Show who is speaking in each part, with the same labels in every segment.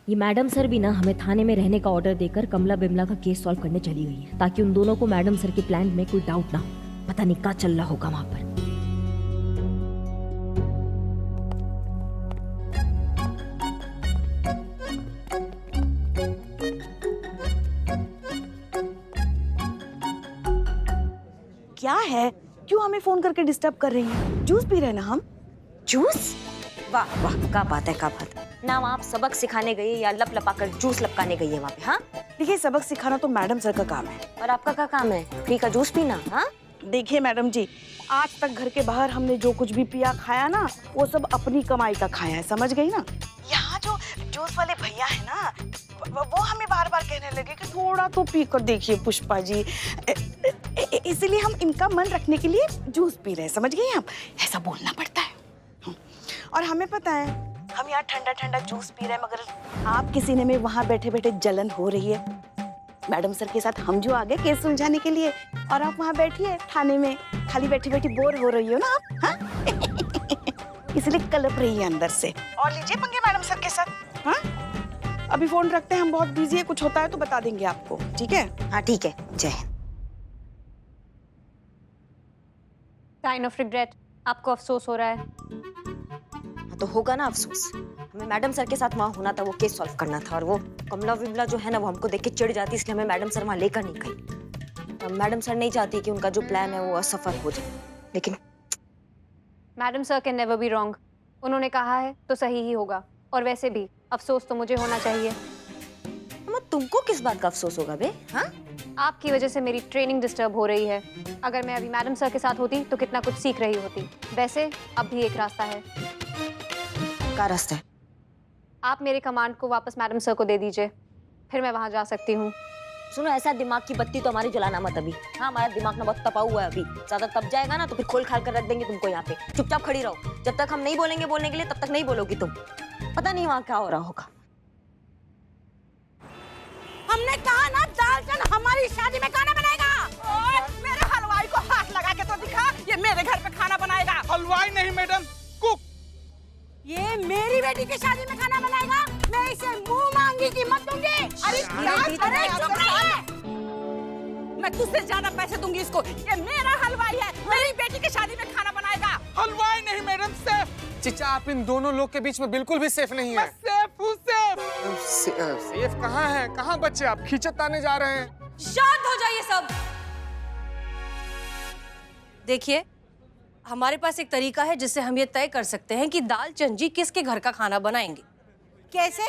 Speaker 1: ये madam sir भी ना हमें थाने में रहने का ऑर्डर देकर कमला बिमला का केस सॉल्व करने चली गई है, ताकि उन दोनों को मैडम सर के प्लान में कोई डाउट ना हो। पता नहीं क्या चल रहा होगा वहां पर।
Speaker 2: क्या है, क्यों हमें फोन करके डिस्टर्ब कर रही हैं? जूस पी रहे हैं ना हम।
Speaker 1: जूस? वाह वाह, क्या बात है, क्या बात है। ना आप सबक सिखाने गई या लप लपाकर जूस लपकाने गई है वहाँ पे? हाँ,
Speaker 2: देखिए, सबक सिखाना तो मैडम सर का काम है।
Speaker 1: और आपका क्या काम है? फ्री का जूस पीना? हाँ,
Speaker 2: देखिए मैडम जी, आज तक घर के बाहर हमने जो कुछ भी पिया खाया ना, वो सब अपनी कमाई का खाया है, समझ गई ना। यहाँ जो जूस वाले भैया है ना, वो हमें बार बार कहने लगे कि थोड़ा तो पी कर देखिए पुष्पा जी, इसलिए हम इनका मन रखने के लिए जूस पी रहे हैं, समझ गई आप? ऐसा बोलना पड़ता है। और हमें पता है, हम यहाँ ठंडा ठंडा जूस पी रहे हैं, मगर आप किसी ने में वहाँ बैठे बैठे जलन हो रही है। मैडम सर के साथ हम जो आ गए केस सुलझाने के लिए, और आप वहाँ बैठिए थाने में, खाली बैठी बैठी बोर हो रही हो ना आप, हाँ? इसलिए कलप रही है अंदर से। और लीजिए पंगे मैडम सर के साथ। हाँ, अभी फोन रखते हैं, हम बहुत बिजी है, कुछ होता है तो बता देंगे आपको, ठीक है?
Speaker 1: हाँ ठीक है, जय हिंद।
Speaker 3: काइंड ऑफ रिग्रेट, आपको अफसोस हो रहा है?
Speaker 1: हाँ तो होगा ना अफसोस। हमें मैडम सर के साथ वहाँ होना था, वो केस सॉल्व करना था, और वो कमला विमला जो है ना, वो हमको देख के चिढ़ जाती, इसलिए हमें मैडम सर वहाँ लेकर नहीं गई। अब मैडम सर नहीं चाहती कि उनका जो प्लान है वो असफल हो जाए, लेकिन
Speaker 3: madam sir can never be wrong. उन्होंने कहा है तो सही ही होगा, और वैसे भी अफसोस तो मुझे होना चाहिए।
Speaker 1: तुमको किस बात का अफसोस होगा बे? हाँ,
Speaker 3: आपकी वजह से मेरी ट्रेनिंग डिस्टर्ब हो रही है। अगर मैं अभी मैडम सर के साथ होती तो कितना कुछ सीख रही होती। वैसे अब भी एक रास्ता है।
Speaker 1: क्या रास्ता है?
Speaker 3: आप मेरे कमांड को वापस मैडम सर को दे दीजिए, फिर मैं वहां जा सकती हूँ।
Speaker 1: सुनो, ऐसा दिमाग की बत्ती तो हमारी जलाना मत अभी। हाँ, हमारा दिमाग ना बहुत तपा हुआ है अभी, ज्यादा तप जाएगा ना तो फिर खोल खाल कर रख देंगे तुमको यहाँ पे। चुपचाप खड़ी रहो, जब तक हम नहीं बोलेंगे बोलने के लिए तब तक नहीं बोलोगी तुम। पता नहीं वहाँ क्या हो रहा होगा।
Speaker 2: हमने कहा ना, दालचंद हमारी शादी में खाना बनाएगा। और मेरे हलवाई को हाथ लगा के तो दिखा, ये मेरे घर पे खाना बनाएगा।
Speaker 4: हलवाई नहीं मैडम, कुक।
Speaker 2: ये मेरी बेटी की शादी में खाना बनाएगा, मैं इसे मुंह मांगी की मत दूंगी। अरे चुप रहिए, मैं तुझसे ज्यादा पैसे दूंगी इसको। ये मेरा हलवाई है, मेरी बेटी की शादी में खाना बनाएगा।
Speaker 4: हलवाई नहीं मैडम, सेफ।
Speaker 5: चिचा, आप इन दोनों लोग के बीच में बिल्कुल भी सेफ नहीं है।
Speaker 4: सेफ हूँ, सेफ।
Speaker 5: सेफ कहाँ है? कहाँ बच्चे आप खींचत ताने जा रहे हैं?
Speaker 6: शांत हो जाइए सब। देखिए, हमारे पास एक तरीका है जिससे हम ये तय कर सकते हैं कि दालचंद जी किसके घर का खाना बनाएंगे।
Speaker 2: कैसे?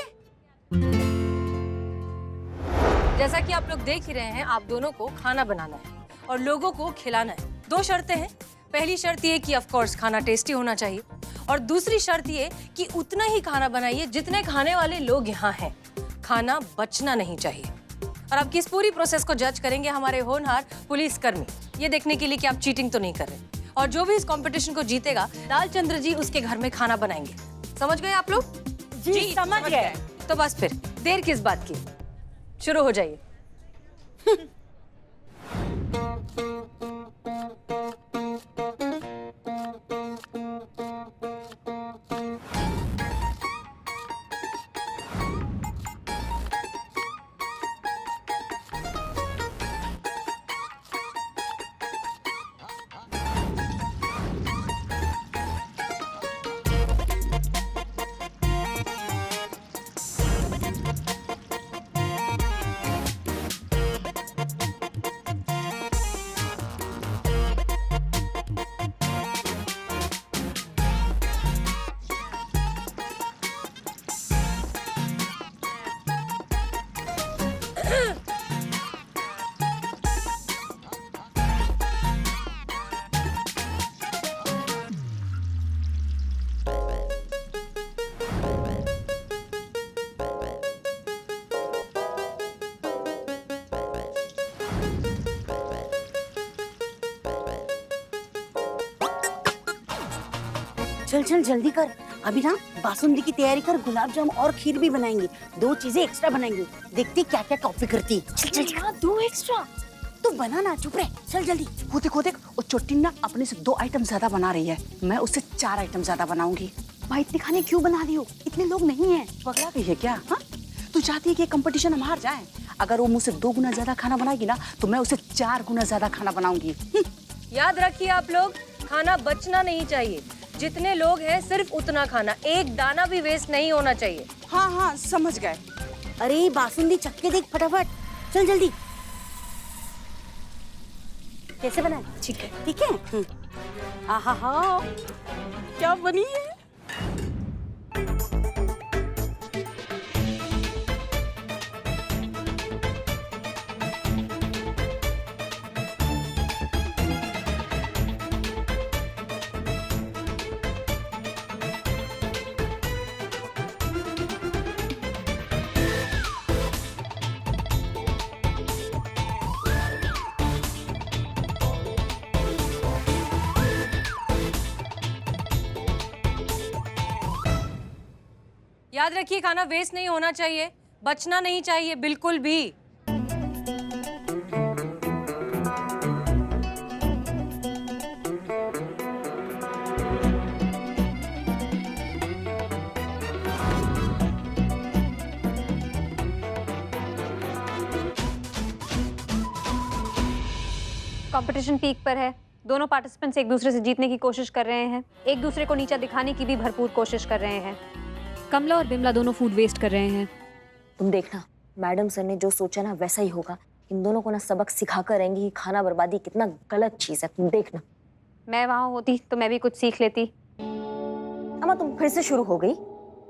Speaker 6: जैसा कि आप लोग देख ही रहे हैं, आप दोनों को खाना बनाना है और लोगों को खिलाना है। 2 शर्तें हैं। पहली शर्त ये कि ऑफ कोर्स खाना टेस्टी होना चाहिए, और दूसरी शर्त ये कि उतना ही खाना बनाइए जितने खाने वाले लोग यहाँ हैं। खाना बचना नहीं चाहिए। और आपकी इस पूरी प्रोसेस को जज करेंगे हमारे होनहार पुलिसकर्मी, ये देखने के लिए कि आप चीटिंग तो नहीं कर रहे। और जो भी इस कंपटीशन को जीतेगा, लालचंद्र जी उसके घर में खाना बनाएंगे। समझ गए आप लोग?
Speaker 2: जी समझ गए।
Speaker 6: तो बस फिर देर किस बात की, शुरू हो जाइए।
Speaker 2: चल चल जल्दी कर, अभी ना बासुंदी की तैयारी कर, गुलाब जामुन और खीर भी बनाएंगे। 2 चीजें एक्स्ट्रा बनाएंगे, देखते क्या क्या कॉपी करती है। चल चल चल, 2 एक्स्ट्रा तू बना ना, चुप रहे, चल जल्दी। वो देख, वो चोटी ना अपने से 2 आइटम ज्यादा बना रही है, मैं उससे 4 आइटम ज्यादा बनाऊंगी। भाई इतने खाने क्यों बना रही हो? इतने लोग नहीं है, पगला गई है क्या? हाँ, तो चाहती है कि कंपटीशन हम हार जाएं। अगर वो मुझसे 2 गुना ज्यादा खाना बनाएगी ना तो मैं उसे 4 गुना ज्यादा खाना बनाऊंगी।
Speaker 6: याद रखिए आप लोग, खाना बचना नहीं चाहिए। जितने लोग हैं सिर्फ उतना खाना, एक दाना भी वेस्ट नहीं होना चाहिए।
Speaker 2: हाँ हाँ समझ गए।
Speaker 1: अरे बासुंदी चक्के देख फटाफट, चल जल्दी। कैसे बनाए?
Speaker 2: ठीक है ठीक है। आहा हा क्या बनी है।
Speaker 6: याद रखिए खाना वेस्ट नहीं होना चाहिए, बचना नहीं चाहिए बिल्कुल भी।
Speaker 3: कंपटीशन पीक पर है। दोनों पार्टिसिपेंट्स एक दूसरे से जीतने की कोशिश कर रहे हैं, एक दूसरे को नीचा दिखाने की भी भरपूर कोशिश कर रहे हैं। कमला और बिमला दोनों फूड वेस्ट कर रहे हैं।
Speaker 1: तुम देखना, मैडम सर ने जो सोचा ना वैसा ही होगा। इन दोनों को ना सबक सिखा कर रहेंगी कि खाना बर्बादी कितना गलत चीज है। तुम देखना।
Speaker 3: मैं वहां होती तो मैं भी कुछ सीख लेती।
Speaker 1: अम्मा तुम फिर से शुरू हो गई।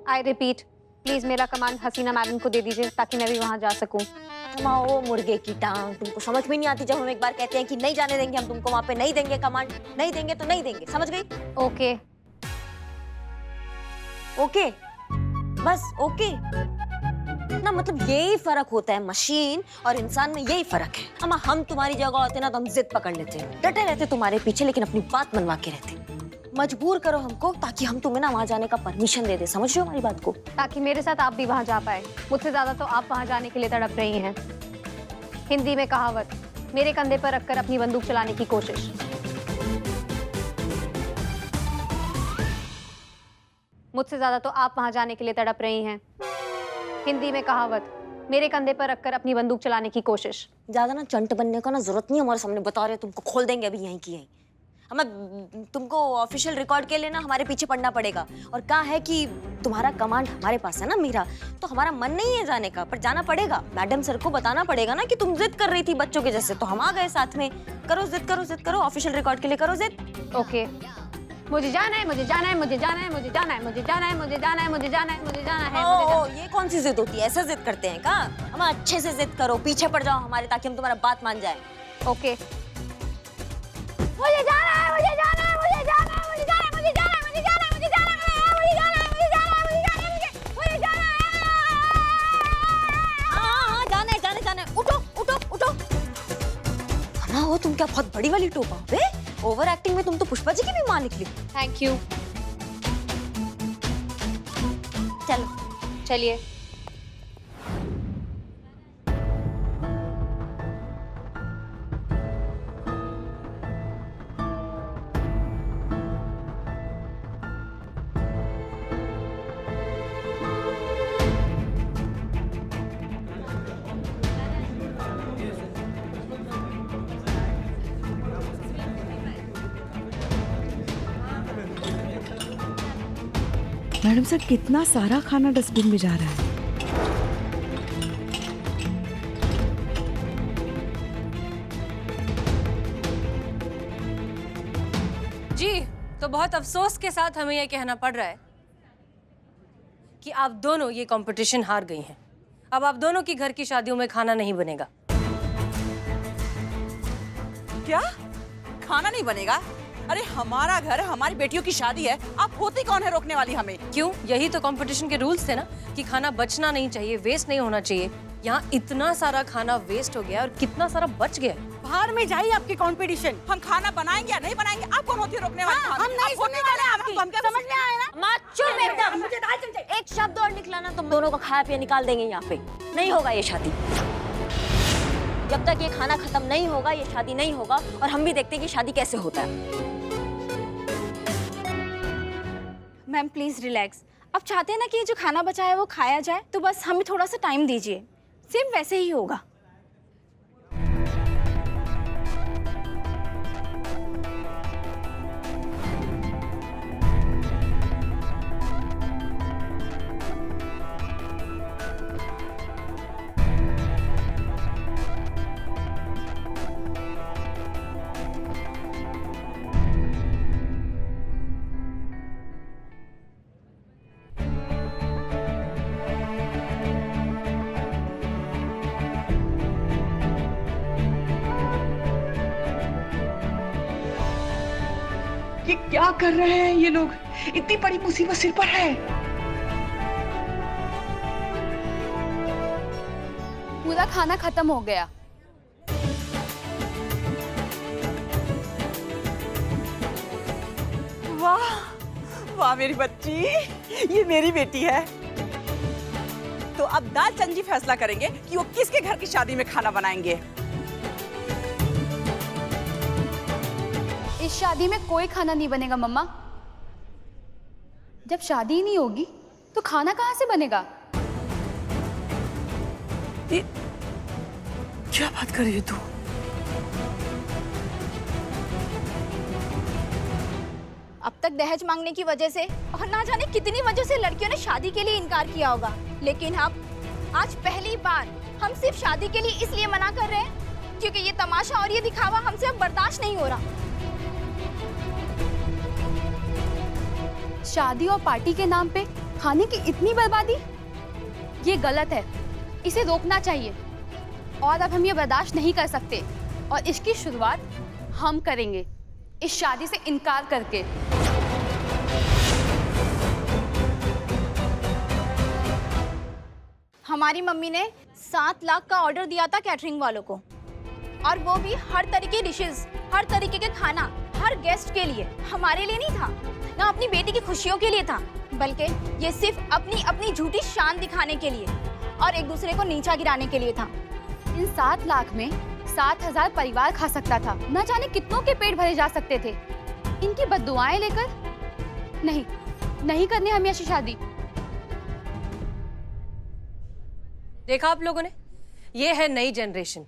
Speaker 3: आई रिपीट, प्लीज मेरा कमांड हसीना मैडम को दे दीजिए ताकि मैं भी वहां जा सकूं।
Speaker 1: अम्मा ओ मुर्गे की टांग, तुमको समझ में नहीं आती। जब हम एक बार कहते हैं कि नहीं जाने देंगे हम तुमको वहां पे, नहीं देंगे कमांड, नहीं देंगे तो नहीं देंगे, समझ गई?
Speaker 3: ओके
Speaker 1: ओके बस ओके ना, मतलब यही फर्क होता है मशीन और इंसान में, यही फर्क है। अम्मा हम तुम्हारी जगह होते ना तो हम जिद पकड़ लेते, डटे रहते तुम्हारे पीछे, लेकिन अपनी बात मनवा के रहते। मजबूर करो हमको ताकि हम तुम्हें ना वहां जाने का परमिशन दे दे, समझ रहे हो हमारी बात को?
Speaker 3: ताकि मेरे साथ आप भी वहां जा पाए। मुझसे ज्यादा तो आप वहां जाने के लिए तड़प रही हैं। हिंदी में कहावत, मेरे कंधे पर रखकर अपनी बंदूक चलाने की कोशिश। मुझसे ज्यादा तो आप वहां जाने के लिए तड़प रही हैं। हिंदी में कहावत, मेरे कंधे पर रखकर अपनी बंदूक चलाने की कोशिश।
Speaker 1: ज्यादा ना चंट बनने का ना जरूरत नहीं, हमारे सामने बता रहे हो, तुमको खोल देंगे अभी यहीं की यहीं। हमें तुमको ऑफिशियल रिकॉर्ड के लिए ना हमारे पीछे पड़ना पड़ेगा। और कहा है कि तुम्हारा कमांड हमारे पास है ना मीरा, तो हमारा मन नहीं है जाने का, पर जाना पड़ेगा। मैडम सर को बताना पड़ेगा ना कि तुम जिद कर रही थी बच्चों के जैसे, तो हम आ गए साथ में। करो जिद, करो जिद, करो ऑफिशियल रिकॉर्ड के लिए करो जिद।
Speaker 3: ओके, मुझे जाना है, मुझे जाना है, मुझे जाना है, मुझे जाना है, मुझे जाना है, मुझे जाना है, मुझे जाना है, मुझे जाना है, मुझे जाना है।
Speaker 1: ये कौन सी जिद होती है? ऐसा जिद करते हैं क्या? हम अच्छे से जिद करो, पीछे पड़ जाओ हमारे, ताकि हम तुम्हारा बात मान जाए।
Speaker 3: ओके, मुझे जाना है, मुझे जाना है, मुझे जाना है, मुझे जाना है, मुझे जाना है, मुझे जाना है, मुझे जाना है, मुझे जाना है, मुझे जाना है, मुझे जाना है, मुझे जाना है।
Speaker 1: हाँ जाना है, जाना है, जाना है। उठो उठो उठो। ना हो तुम क्या बहुत बड़ी वाली टोपा हो बे? ओवर एक्टिंग में तुम तो पुष्पा जी की भी मां निकली।
Speaker 3: Thank you.
Speaker 1: चलो
Speaker 3: चलिए।
Speaker 2: मैडम सर कितना सारा खाना डस्टबिन में जा रहा है।
Speaker 6: जी, तो बहुत अफसोस के साथ हमें यह कहना पड़ रहा है कि आप दोनों ये कंपटीशन हार गई हैं। अब आप दोनों की घर की शादियों में खाना नहीं बनेगा।
Speaker 2: क्या खाना नहीं बनेगा? अरे हमारा घर, हमारी बेटियों की शादी है, आप होती कौन है रोकने वाली हमें?
Speaker 6: क्यों? यही तो कंपटीशन के रूल्स थे ना कि खाना बचना नहीं चाहिए, वेस्ट नहीं होना चाहिए। यहाँ इतना सारा खाना वेस्ट हो गया और कितना सारा बच गया।
Speaker 2: बाहर में जाइए आपकी कंपटीशन। हम खाना बनाएंगे या नहीं बनाएंगे, आप कौन होती है रोकने वाली?
Speaker 1: हम नहीं सुनने वाले आपकी, समझ में आया ना? माँ चुप एकदम।
Speaker 2: मुझे दाल चमचे।
Speaker 1: एक शब्द और निकला ना तुम दोनों को खाया पिया निकाल देंगे यहाँ पे। नहीं होगा ये शादी। जब तक ये खाना खत्म नहीं होगा ये शादी नहीं होगा। और हम भी देखते हैं कि शादी कैसे होता है।
Speaker 3: Ma'am please relax.
Speaker 7: अब चाहते हैं ना कि ये जो खाना बचा है वो खाया जाए, तो बस हमें थोड़ा सा टाइम दीजिए, सिर्फ वैसे ही होगा।
Speaker 2: ये क्या कर रहे हैं ये लोग? इतनी बड़ी मुसीबत सिर पर है।
Speaker 7: पूरा खाना खत्म हो गया।
Speaker 2: वाह वाह मेरी बच्ची, ये मेरी बेटी है। तो अब दाल चंजी फैसला करेंगे कि वो किसके घर की शादी में खाना बनाएंगे।
Speaker 7: इस शादी में कोई खाना नहीं बनेगा मम्मा। जब शादी ही नहीं होगी तो खाना कहाँ से बनेगा?
Speaker 2: क्या बात कर रही है तू?
Speaker 7: अब तक दहेज मांगने की वजह से और ना जाने कितनी वजह से लड़कियों ने शादी के लिए इनकार किया होगा, लेकिन अब आज पहली बार हम सिर्फ शादी के लिए इसलिए मना कर रहे हैं क्योंकि ये तमाशा और ये दिखावा हमसे अब बर्दाश्त नहीं हो रहा। शादी और पार्टी के नाम पे खाने की इतनी बर्बादी, ये गलत है, इसे रोकना चाहिए। और अब हम ये बर्दाश्त नहीं कर सकते और इसकी शुरुआत हम करेंगे, इस शादी से इनकार करके। हमारी मम्मी ने 7 लाख का ऑर्डर दिया था कैटरिंग वालों को, और वो भी हर तरीके डिशेस, हर तरीके के खाना, हर गेस्ट के लिए, हमारे लिए नहीं था, ना अपनी बेटी की खुशियों के लिए था, बल्कि ये सिर्फ अपनी अपनी झूठी शान दिखाने के लिए और एक दूसरे को नीचा गिराने के लिए था। इन 7 लाख में 7,000 परिवार खा सकता था, न जाने कितनों के पेट भरे जा सकते थे। इनकी बद्दुआएं लेकर नहीं करने हमें ऐसी शादी।
Speaker 6: देखा आप लोगों ने, ये है नई जनरेशन,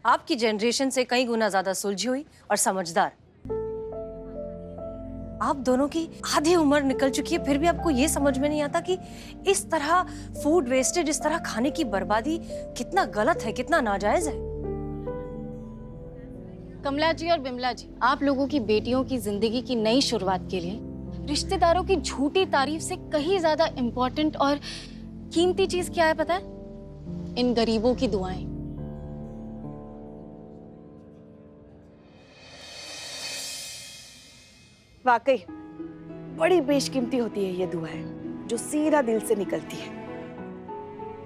Speaker 6: आपकी जनरेशन से कई गुना ज्यादा सुलझी हुई और समझदार। आप दोनों की आधी उम्र निकल चुकी है, फिर भी आपको ये समझ में नहीं आता कि इस तरह फूड वेस्टेज, इस तरह खाने की बर्बादी कितना गलत है, कितना नाजायज है।
Speaker 7: कमला जी और बिमला जी, आप लोगों की बेटियों की जिंदगी की नई शुरुआत के लिए रिश्तेदारों की झूठी तारीफ से कहीं ज्यादा इम्पोर्टेंट और कीमती चीज क्या है पता है? इन गरीबों की दुआएं।
Speaker 2: वाकई बड़ी बेशकीमती होती है ये दुआएं, जो सीधा दिल से निकलती है।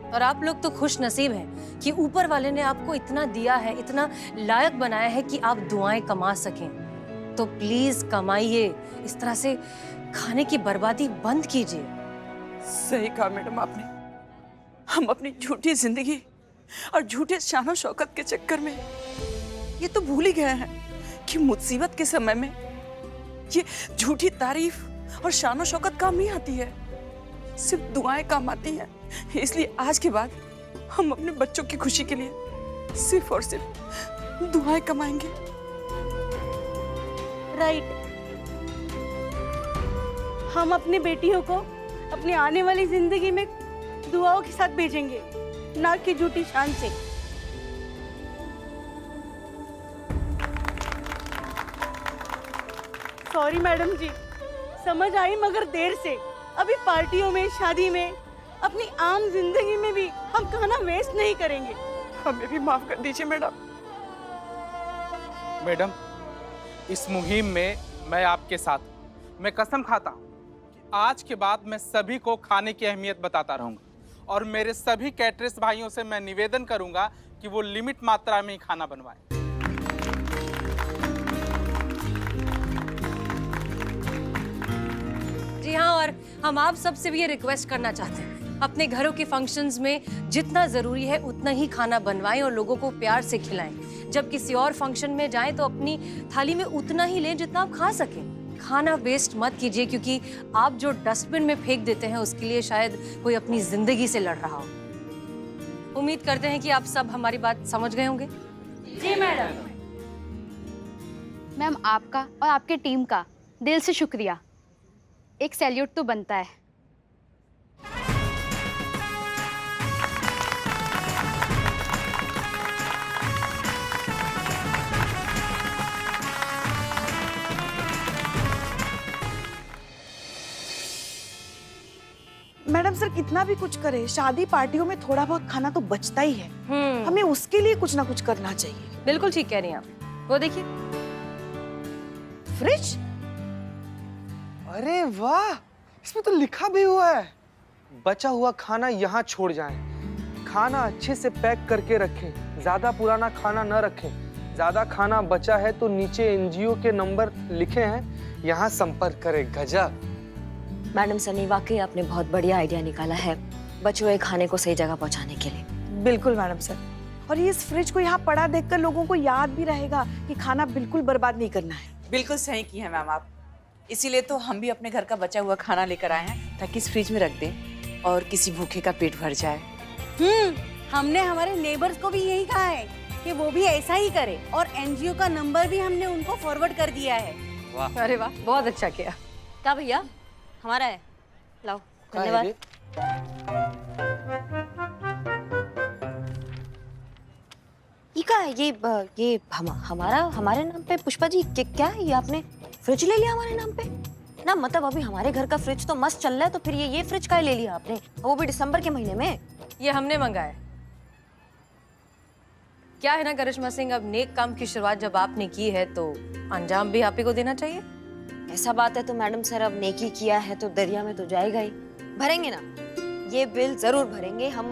Speaker 6: और आप लोग तो खुश नसीब हैं कि ऊपर वाले ने आपको इतना दिया है, इतना लायक बनाया है कि आप दुआएं कमा सकें। तो प्लीज कमाइए, इस तरह से खाने की बर्बादी बंद कीजिए।
Speaker 2: सही कहा मैडम आपने। हम अपनी झूठी जिंदगी और झूठे शान और शौकत के चक्कर में ये तो भूल ही गए हैं कि मुसीबत के समय में ये झूठी तारीफ और शान और शौकत काम नहीं आती है, सिर्फ दुआएं काम आती हैं। इसलिए आज के बाद हम अपने बच्चों की खुशी के लिए सिर्फ और सिर्फ दुआएं कमाएंगे।
Speaker 8: राइट। हम अपनी बेटियों को अपनी आने वाली जिंदगी में दुआओं के साथ भेजेंगे, ना कि झूठी शान से। सॉरी मैडम जी, समझ आई मगर देर से। अभी पार्टियों में, शादी में, अपनी आम जिंदगी में भी हम खाना वेस्ट नहीं करेंगे।
Speaker 2: हमें भी माफ कर दीजिए मैडम।
Speaker 4: मैडम, इस मुहिम में मैं आपके साथ हूं। मैं कसम खाता हूं कि आज के बाद मैं सभी को खाने की अहमियत बताता रहूंगा और मेरे सभी कैटरर्स भाइयों से मैं निवेदन करूंगा कि वो लिमिट मात्रा में ही खाना बनवाएं।
Speaker 6: जी हाँ, और हम आप सबसे भी ये रिक्वेस्ट करना चाहते हैं, अपने घरों के फंक्शंस में जितना जरूरी है उतना ही खाना बनवाएं और लोगों को प्यार से खिलाएं। जब किसी और फंक्शन में जाएं तो अपनी थाली में उतना ही लें जितना आप खा सकें। खाना वेस्ट मत कीजिए, क्योंकि आप जो डस्टबिन में फेंक देते हैं उसके लिए शायद कोई अपनी जिंदगी से लड़ रहा हो। उम्मीद करते हैं कि आप सब हमारी बात समझ गए होंगे।
Speaker 8: जी मैडम।
Speaker 7: मैम, आपका और आपके टीम का दिल से शुक्रिया। एक सैल्यूट तो बनता है।
Speaker 2: मैडम सर कितना भी कुछ करे, शादी पार्टियों में थोड़ा बहुत खाना तो बचता ही है। हमें उसके लिए कुछ ना कुछ करना चाहिए।
Speaker 6: बिल्कुल ठीक कह रही हैं आप। वो देखिए,
Speaker 2: फ्रिज।
Speaker 5: अरे वाह, इसमें तो लिखा भी हुआ है, बचा हुआ खाना यहाँ छोड़ जाएं। खाना अच्छे से पैक करके रखें, ज्यादा पुराना खाना न रखें। ज्यादा खाना बचा है तो नीचे एनजीओ के नंबर लिखे हैं, यहाँ संपर्क करें। गजब।
Speaker 1: मैडम सर ने वाकई आपने बहुत बढ़िया आइडिया निकाला है बचे हुए खाने को सही जगह पहुंचाने के लिए।
Speaker 2: बिल्कुल मैडम सर। और ये इस फ्रिज को यहाँ पड़ा देखकर लोगों को याद भी रहेगा कि खाना बिल्कुल बर्बाद नहीं करना है।
Speaker 9: बिल्कुल सही की है मैम आप। इसीलिए तो हम भी अपने घर का बचा हुआ खाना लेकर आए हैं, ताकि इस फ्रिज में रख दें और किसी भूखे का पेट भर जाए।
Speaker 8: हमने हमारे नेबर्स को भी यही कहा है कि वो भी ऐसा ही करे, और एनजीओ का नंबर भी हमने उनको फॉरवर्ड कर दिया है।
Speaker 6: वाह, अरे वाह, बहुत अच्छा किया।
Speaker 1: क्या भैया, हमारा है, लाओ। धन्यवाद। ये क्या है? ये हमारे नाम पे पुष्पा जी, क्या है ये? आपने फ्रिज ले लिया हमारे नाम पे ना? मतलब अभी हमारे घर का फ्रिज तो मस्त चल रहा है, तो फिर ये फ्रिज का ले लिया आपने, वो भी दिसंबर के महीने में?
Speaker 6: ये हमने मंगाया। क्या है ना करिश्मा सिंह, अब नेक काम की शुरुआत जब आपने की है तो अंजाम भी आप ही को देना चाहिए।
Speaker 1: ऐसा बात है तो मैडम सर, अब नेकी किया है तो दरिया में तो जाएगा ही। भरेंगे ना, ये बिल जरूर भरेंगे हम।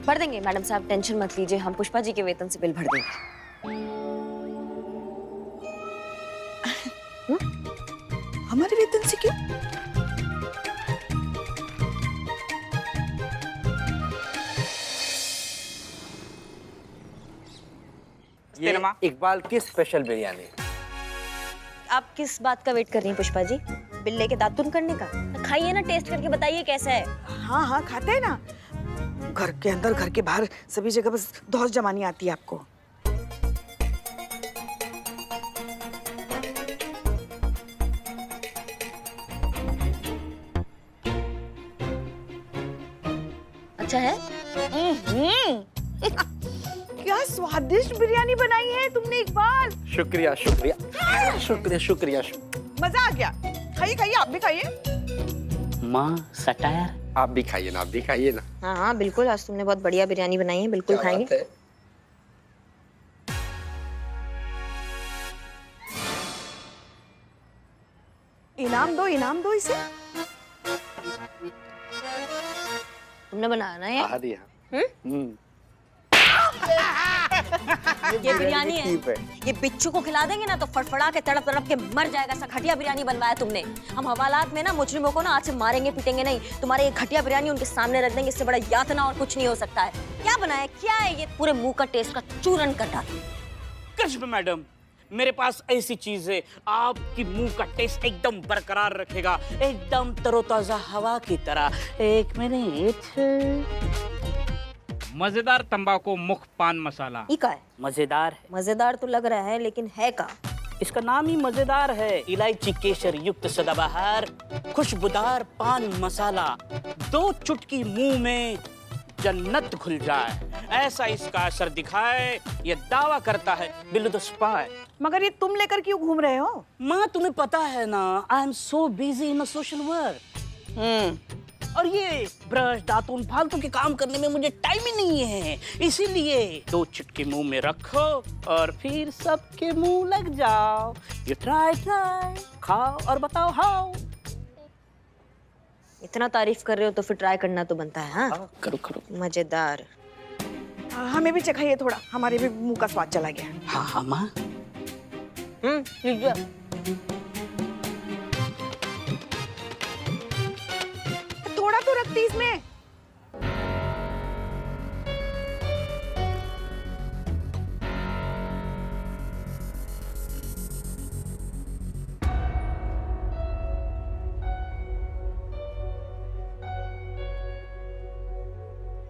Speaker 1: भर देंगे मैडम साहब, टेंशन मत लीजिए, हम पुष्पा जी के वेतन से बिल भर देंगे।
Speaker 2: हमारे वेतन से क्यों?
Speaker 10: ये इकबाल की स्पेशल बिरयानी।
Speaker 1: आप किस बात का वेट कर रही हैं पुष्पा जी? बिल लेके दातुन करने का? खाइए ना, टेस्ट करके बताइए कैसा है।
Speaker 2: हाँ हाँ, खाते हैं ना। घर के अंदर, घर के बाहर, सभी जगह बस धौस जमानी आती है आपको।
Speaker 1: अच्छा है?
Speaker 2: क्या स्वादिष्ट बिरयानी बनाई है तुमने इकबाल।
Speaker 10: शुक्रिया शुक्रिया शुक्रिया शुक्रिया।
Speaker 2: मजा आ गया। खाइए खाइए, आप भी खाइए।
Speaker 10: माँ सटायर।
Speaker 5: आप भी खाइए ना, आप भी खाइए ना।
Speaker 1: हाँ हाँ बिल्कुल, आज तुमने बहुत बढ़िया बिरयानी बनाई है, बिल्कुल खाएंगे।
Speaker 2: इनाम दो इसे।
Speaker 1: तुमने बनाया ना ये?
Speaker 5: दिया।
Speaker 1: ये बिरयानी है। ये बिच्छू को खिला देंगे ना तो फड़फड़ा के तड़प तड़प के मर जाएगा। सा घटिया बिरयानी बनवाया तुमने। हम हवालात में ना मुजरिमों को ना आज से मारेंगे पीटेंगे नहीं, तुम्हारे ये घटिया बिरयानी उनके सामने रख देंगे। इससे बड़ा यातना और कुछ नहीं हो सकता है। क्या बनाया, क्या है ये? पूरे मुंह का टेस्ट का चूरन कर डाला।
Speaker 10: करिश्मा मैडम, मेरे पास ऐसी चीज है, आपकी मुंह का टेस्ट एकदम बरकरार रखेगा, एकदम तरोताजा हवा की तरह। एक मिनट।
Speaker 11: मजेदार तंबाकू मुख्त पान मसाला।
Speaker 1: ये क्या है?
Speaker 10: मजेदार है।
Speaker 1: मजेदार तो लग रहा है, लेकिन है का?
Speaker 10: इसका नाम ही मजेदार है। इलायची केसर युक्त सदाबहार खुशबूदार पान मसाला, 2 चुटकी मुंह में जन्नत खुल जाए, ऐसा इसका असर दिखाए, ये दावा करता है बिल्लो द स्पाई।
Speaker 2: मगर ये तुम लेकर क्यों घूम रहे हो?
Speaker 10: माँ तुम्हें पता है ना, I am so busy in social work. और ये ब्रश दातुन फालतू के काम करने में मुझे टाइम ही नहीं है, इसीलिए 2 चुटकी मुंह में रखो और फिर सबके मुंह लग जाओ। ये ट्राई खाओ और बताओ हाउ।
Speaker 1: इतना तारीफ कर रहे हो तो फिर ट्राई करना तो बनता है। हाँ
Speaker 10: करो करो।
Speaker 1: मजेदार।
Speaker 2: हमें भी चखाइए थोड़ा, हमारे भी मुंह का स्वाद चला गया।
Speaker 10: हाँ हाँ माँ।
Speaker 2: थोड़ा तो रखती इसमें।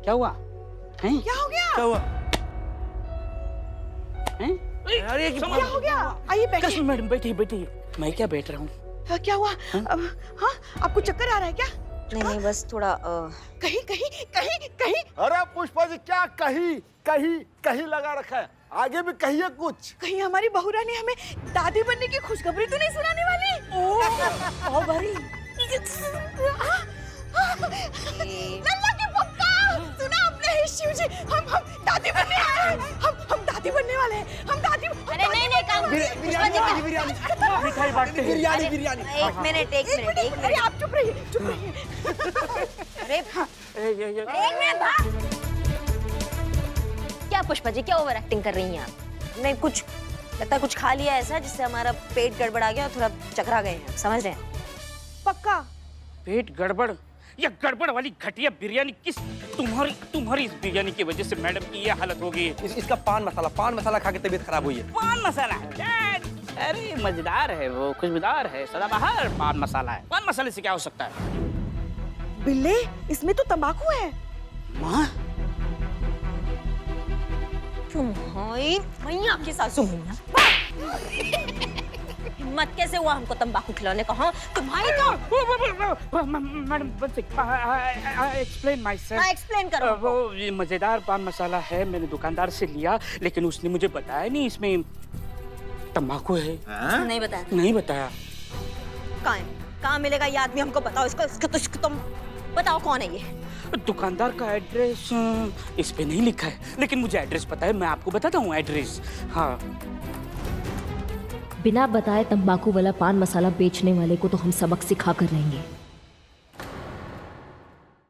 Speaker 10: क्या हुआ? हैं?
Speaker 2: क्या हो गया?
Speaker 10: क्या हुआ? हैं?
Speaker 5: अरे
Speaker 2: क्या हो गया? आइए बैठिए।
Speaker 10: कसम मैडम बैठिए बैठिए। मैं क्या बैठ रहा हूँ?
Speaker 2: क्या हुआ? हाँ, आपको चक्कर आ रहा है क्या?
Speaker 1: नहीं बस थोड़ा
Speaker 2: कहीं कहीं कहीं कहीं
Speaker 12: अरे पुष्पा जी क्या कहीं कहीं कहीं लगा रखा है, आगे भी कहिए कुछ।
Speaker 2: कहीं हमारी बहू रानी हमें दादी बनने की खुशखबरी तो नहीं सुनाने वाली?
Speaker 10: बहुत भारी।
Speaker 2: लल्ला के पक्का सुना आपने? हे शिव जी, हम दादी बनने वाले हैं। हम दादी बनने वाले हैं। हम दादी।
Speaker 1: अरे नहीं काम
Speaker 10: मिठाई बांटते हैं।
Speaker 1: एक मिनट
Speaker 2: अरे आप चुप रहिए।
Speaker 1: अरे एक मिनट भाग। क्या पुष्पा जी, क्या ओवर एक्टिंग कर रही हैं आप? नहीं कुछ लगता है कुछ खा लिया ऐसा जिससे हमारा पेट गड़बड़ा गया और थोड़ा चकरा गए हैं, समझ रहे हैं?
Speaker 2: पक्का
Speaker 10: पेट गड़बड़? या गड़बड़ वाली घटिया बिरयानी किस तुम्हारी इस बिरयानी की वजह से मैडम की ये हालत हो गई है।
Speaker 5: इसका पान मसाला खा के तबीयत खराब हुई है।
Speaker 10: पान मसाला? अरे मजेदार है वो, खुशबूदार है, सदाबहार पान मसाला है। पान मसाले से क्या हो सकता है?
Speaker 2: बिल्ले, इसमें तो तंबाकू है।
Speaker 10: माँ
Speaker 1: तुम्हारी मैया की सासू मैया हिम्मत कैसे हुआ हमको तंबाकू खिलाने का? हाँ तुम्हारी तो
Speaker 10: मैडम एक्सप्लेन माय सेल्फ।
Speaker 1: हाँ एक्सप्लेन करो।
Speaker 10: वो ये मजेदार पान मसाला है, मैंने दुकानदार से लिया, लेकिन उसने मुझे बताया नहीं इसमें तंबाकू है।
Speaker 1: नहीं बताया?
Speaker 10: नहीं बताया।
Speaker 1: कहाँ मिलेगा ये आदमी? हमको बताओ इसको तुम बताओ कौन है ये?
Speaker 10: दुकानदार का एड्रेस इस पे नहीं लिखा है, लेकिन मुझे एड्रेस पता है, मैं आपको बताता हूँ एड्रेस। हाँ,
Speaker 13: बिना बताए तंबाकू वाला पान मसाला बेचने वाले को तो हम सबक सिखा कर रहेंगे।